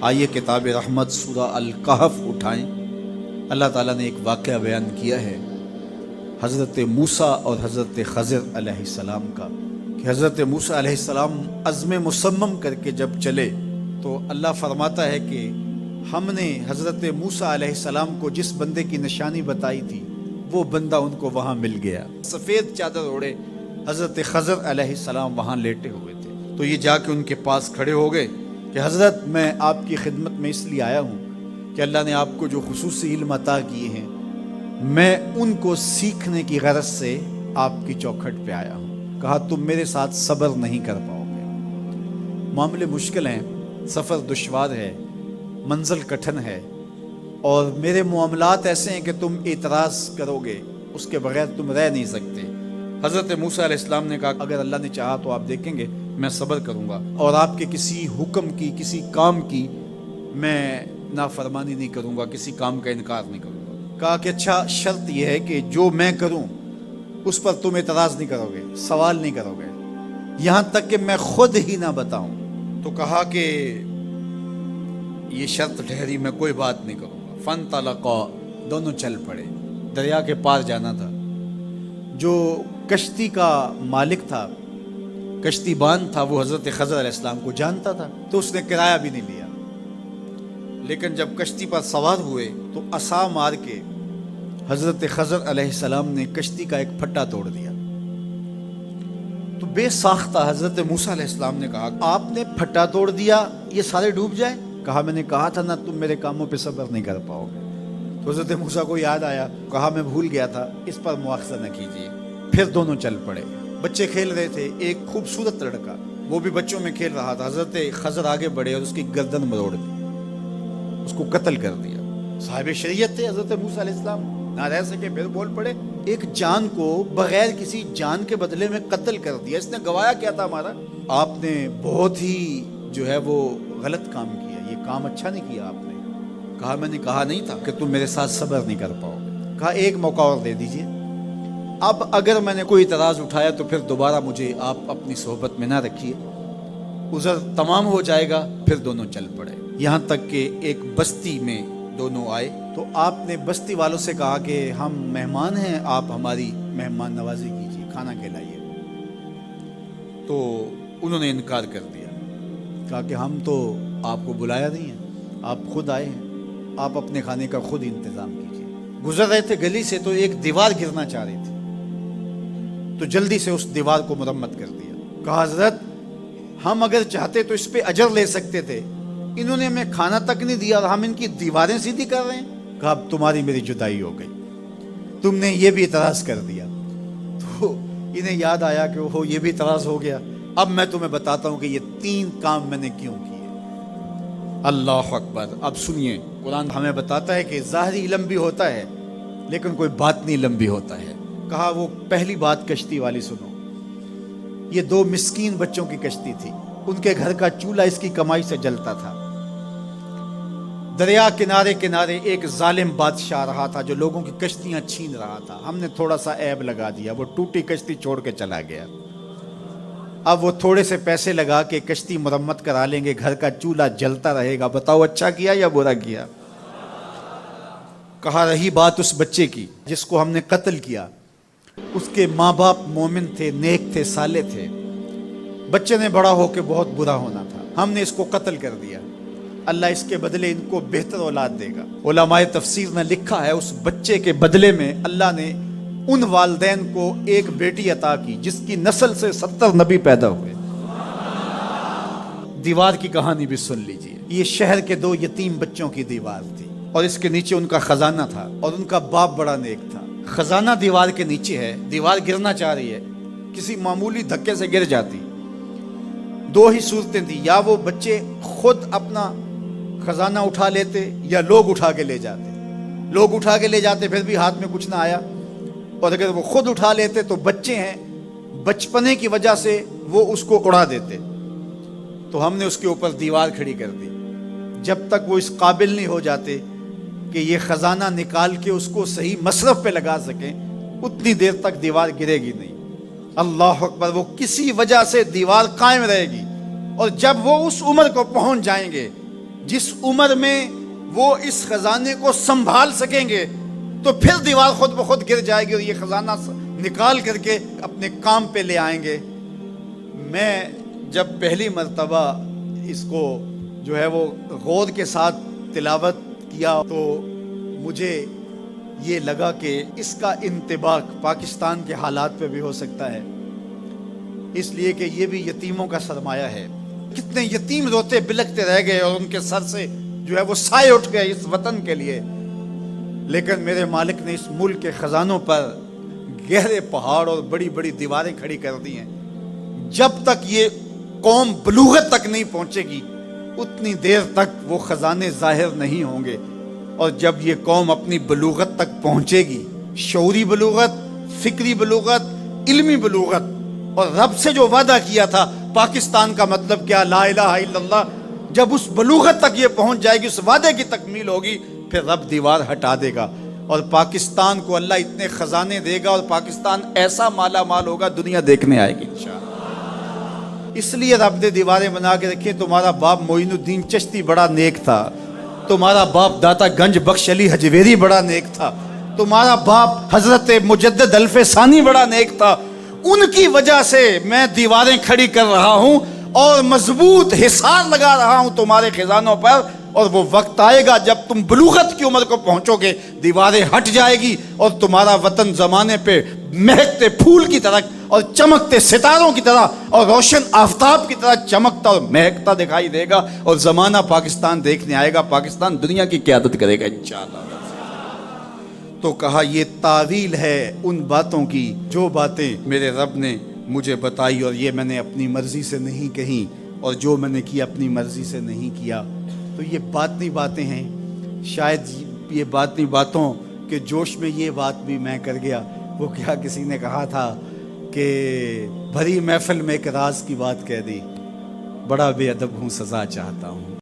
آئیے کتاب رحمت سورہ الکہف اٹھائیں۔ اللہ تعالیٰ نے ایک واقعہ بیان کیا ہے حضرت موسیٰ اور حضرت خضر علیہ السلام کا، کہ حضرت موسیٰ علیہ السلام عزم مصمم کر کے جب چلے تو اللہ فرماتا ہے کہ ہم نے حضرت موسیٰ علیہ السلام کو جس بندے کی نشانی بتائی تھی وہ بندہ ان کو وہاں مل گیا۔ سفید چادر اوڑے حضرت خضر علیہ السلام وہاں لیٹے ہوئے تھے، تو یہ جا کے ان کے پاس کھڑے ہو گئے کہ حضرت میں آپ کی خدمت میں اس لیے آیا ہوں کہ اللہ نے آپ کو جو خصوصی علم عطا کیے ہیں میں ان کو سیکھنے کی غرض سے آپ کی چوکھٹ پہ آیا ہوں۔ کہا تم میرے ساتھ صبر نہیں کر پاؤ گے، معاملے مشکل ہیں، سفر دشوار ہے، منزل کٹھن ہے، اور میرے معاملات ایسے ہیں کہ تم اعتراض کرو گے اس کے بغیر تم رہ نہیں سکتے۔ حضرت موسیٰ علیہ السلام نے کہا اگر اللہ نے چاہا تو آپ دیکھیں گے میں صبر کروں گا اور آپ کے کسی حکم کی کسی کام کی میں نافرمانی نہیں کروں گا، کسی کام کا انکار نہیں کروں گا۔ کہا کہ اچھا شرط یہ ہے کہ جو میں کروں اس پر تم اعتراض نہیں کرو گے، سوال نہیں کرو گے، یہاں تک کہ میں خود ہی نہ بتاؤں۔ تو کہا کہ یہ شرط ٹھہری، میں کوئی بات نہیں کروں گا۔ فانطلقا، دونوں چل پڑے، دریا کے پار جانا تھا۔ جو کشتی کا مالک تھا، کشتی باندھ تھا، وہ حضرت خضر علیہ السلام کو جانتا تھا تو اس نے کرایہ بھی نہیں لیا، لیکن جب کشتی پر سوار ہوئے تو عصا مار کے حضرت خضر علیہ السلام نے کشتی کا ایک پھٹا توڑ دیا۔ تو بے ساختہ حضرت موسیٰ علیہ السلام نے کہا آپ نے پھٹا توڑ دیا، یہ سارے ڈوب جائیں؟ کہا میں نے کہا تھا نا تم میرے کاموں پہ صبر نہیں کر پاؤ گے۔ تو حضرت موسیٰ کو یاد آیا، کہا میں بھول گیا تھا، اس پر مواخذہ نہ کیجیے۔ پھر دونوں چل پڑے۔ بچے کھیل رہے تھے، ایک خوبصورت لڑکا وہ بھی بچوں میں کھیل رہا تھا۔ حضرت خضر آگے بڑھے اور اس کی گردن مروڑ دی، اس کو قتل کر دیا۔ صاحب شریعت تھے حضرت موسیٰ علیہ السلام، نہ رہ سکے، پھر بول پڑے ایک جان کو بغیر کسی جان کے بدلے میں قتل کر دیا، اس نے گوایا کیا تھا ہمارا؟ آپ نے بہت ہی جو ہے وہ غلط کام کیا، یہ کام اچھا نہیں کیا آپ نے۔ کہا میں نے کہا نہیں تھا کہ تم میرے ساتھ صبر نہیں کر پاؤ گے۔ کہا ایک موقع اور دے دیجئے، اب اگر میں نے کوئی اعتراض اٹھایا تو پھر دوبارہ مجھے آپ اپنی صحبت میں نہ رکھیے، عذر تمام ہو جائے گا۔ پھر دونوں چل پڑے، یہاں تک کہ ایک بستی میں دونوں آئے تو آپ نے بستی والوں سے کہا کہ ہم مہمان ہیں، آپ ہماری مہمان نوازی کیجیے، کھانا کھلائیے۔ تو انہوں نے انکار کر دیا، کہا کہ ہم تو آپ کو بلایا نہیں ہے، آپ خود آئے ہیں، آپ اپنے کھانے کا خود انتظام کیجیے۔ گزر رہے تھے گلی سے تو ایک دیوار گرنا چاہ رہی تھی، تو جلدی سے اس دیوار کو مرمت کر دیا۔ کہا حضرت ہم اگر چاہتے تو اس پہ اجر لے سکتے تھے، انہوں نے ہمیں کھانا تک نہیں دیا اور ہم ان کی دیواریں سیدھی کر رہے ہیں۔ کہا اب تمہاری میری جدائی ہو گئی، تم نے یہ بھی اعتراض کر دیا۔ تو انہیں یاد آیا کہ وہ یہ بھی اعتراض ہو گیا، اب میں تمہیں بتاتا ہوں کہ یہ 3 کام میں نے کیوں کیے۔ اللہ اکبر۔ اب سنیے، قرآن ہمیں بتاتا ہے کہ ظاہری علم بھی ہوتا ہے لیکن کوئی باطنی علم بھی ہوتا ہے۔ کہا وہ پہلی بات کشتی والی سنو، یہ 2 مسکین بچوں کی کشتی تھی، ان کے گھر کا چولہا اس کی کمائی سے جلتا تھا۔ دریا کنارے کنارے ایک ظالم بادشاہ رہا تھا جو لوگوں کی کشتیاں چھین رہا تھا، ہم نے تھوڑا سا عیب لگا دیا، وہ ٹوٹی کشتی چھوڑ کے چلا گیا۔ اب وہ تھوڑے سے پیسے لگا کے کشتی مرمت کرا لیں گے، گھر کا چولہا جلتا رہے گا، بتاؤ اچھا کیا یا برا کیا؟ کہا رہی بات اس بچے کی جس کو ہم نے قتل کیا، اس کے ماں باپ مومن تھے، نیک تھے، صالح تھے، بچے نے بڑا ہو کے بہت برا ہونا تھا، ہم نے اس کو قتل کر دیا، اللہ اس کے بدلے ان کو بہتر اولاد دے گا۔ علماء تفسیر نے لکھا ہے اس بچے کے بدلے میں اللہ نے ان والدین کو ایک بیٹی عطا کی جس کی نسل سے 70 نبی پیدا ہوئے۔ دیوار کی کہانی بھی سن لیجئے، یہ شہر کے 2 یتیم بچوں کی دیوار تھی اور اس کے نیچے ان کا خزانہ تھا اور ان کا باپ بڑا نیک تھا۔ خزانہ دیوار کے نیچے ہے، دیوار گرنا چاہ رہی ہے، کسی معمولی دھکے سے گر جاتی۔ 2 ہی صورتیں تھیں، یا وہ بچے خود اپنا خزانہ اٹھا لیتے یا لوگ اٹھا کے لے جاتے۔ لوگ اٹھا کے لے جاتے پھر بھی ہاتھ میں کچھ نہ آیا، اور اگر وہ خود اٹھا لیتے تو بچے ہیں، بچپنے کی وجہ سے وہ اس کو اڑا دیتے۔ تو ہم نے اس کے اوپر دیوار کھڑی کر دی، جب تک وہ اس قابل نہیں ہو جاتے کہ یہ خزانہ نکال کے اس کو صحیح مصرف پہ لگا سکیں، اتنی دیر تک دیوار گرے گی نہیں۔ اللہ اکبر۔ وہ کسی وجہ سے دیوار قائم رہے گی، اور جب وہ اس عمر کو پہنچ جائیں گے جس عمر میں وہ اس خزانے کو سنبھال سکیں گے تو پھر دیوار خود بخود گر جائے گی اور یہ خزانہ نکال کر کے اپنے کام پہ لے آئیں گے۔ میں جب پہلی مرتبہ اس کو جو ہے وہ غور کے ساتھ تلاوت کیا تو مجھے یہ لگا کہ اس کا انطباق پاکستان کے حالات پہ بھی ہو سکتا ہے، اس لیے کہ یہ بھی یتیموں کا سرمایہ ہے۔ کتنے یتیم روتے بلکتے رہ گئے اور ان کے سر سے جو ہے وہ سائے اٹھ گئے اس وطن کے لیے، لیکن میرے مالک نے اس ملک کے خزانوں پر گہرے پہاڑ اور بڑی بڑی دیواریں کھڑی کر دی ہیں۔ جب تک یہ قوم بلوغت تک نہیں پہنچے گی اتنی دیر تک وہ خزانے ظاہر نہیں ہوں گے، اور جب یہ قوم اپنی بلوغت تک پہنچے گی، شعوری بلوغت، فکری بلوغت، علمی بلوغت، اور رب سے جو وعدہ کیا تھا پاکستان کا مطلب کیا، لا الہ الا اللہ، جب اس بلوغت تک یہ پہنچ جائے گی، اس وعدے کی تکمیل ہوگی، پھر رب دیوار ہٹا دے گا اور پاکستان کو اللہ اتنے خزانے دے گا اور پاکستان ایسا مالا مال ہوگا دنیا دیکھنے آئے گی انشاءاللہ۔ اس لیے رب نے دیواریں بنا کے رکھی۔ تمہارا باپ معین الدین چشتی بڑا نیک تھا، تمہارا باپ داتا گنج بخش علی حجویری بڑا نیک تھا، تمہارا باپ حضرت مجدد الف ثانی بڑا نیک تھا، ان کی وجہ سے میں دیواریں کھڑی کر رہا ہوں اور مضبوط حصار لگا رہا ہوں تمہارے خزانوں پر، اور وہ وقت آئے گا جب تم بلوغت کی عمر کو پہنچو گے، دیواریں ہٹ جائے گی اور تمہارا وطن زمانے پہ مہکتے پھول کی طرح اور چمکتے ستاروں کی طرح اور روشن آفتاب کی طرح چمکتا اور مہکتا دکھائی دے گا، اور زمانہ پاکستان دیکھنے آئے گا، پاکستان دنیا کی قیادت کرے گا انشاءاللہ۔ تو کہا یہ تعویل ہے ان باتوں کی جو باتیں میرے رب نے مجھے بتائی، اور یہ میں نے اپنی مرضی سے نہیں کہی، اور جو میں نے کیا اپنی مرضی سے نہیں کیا۔ تو یہ باطنی باتیں ہیں، شاید یہ باطنی باتوں کے جوش میں یہ بات بھی میں کر گیا۔ وہ کیا کسی نے کہا تھا کہ بھری محفل میں ایک راز کی بات کہہ دی، بڑا بے ادب ہوں سزا چاہتا ہوں۔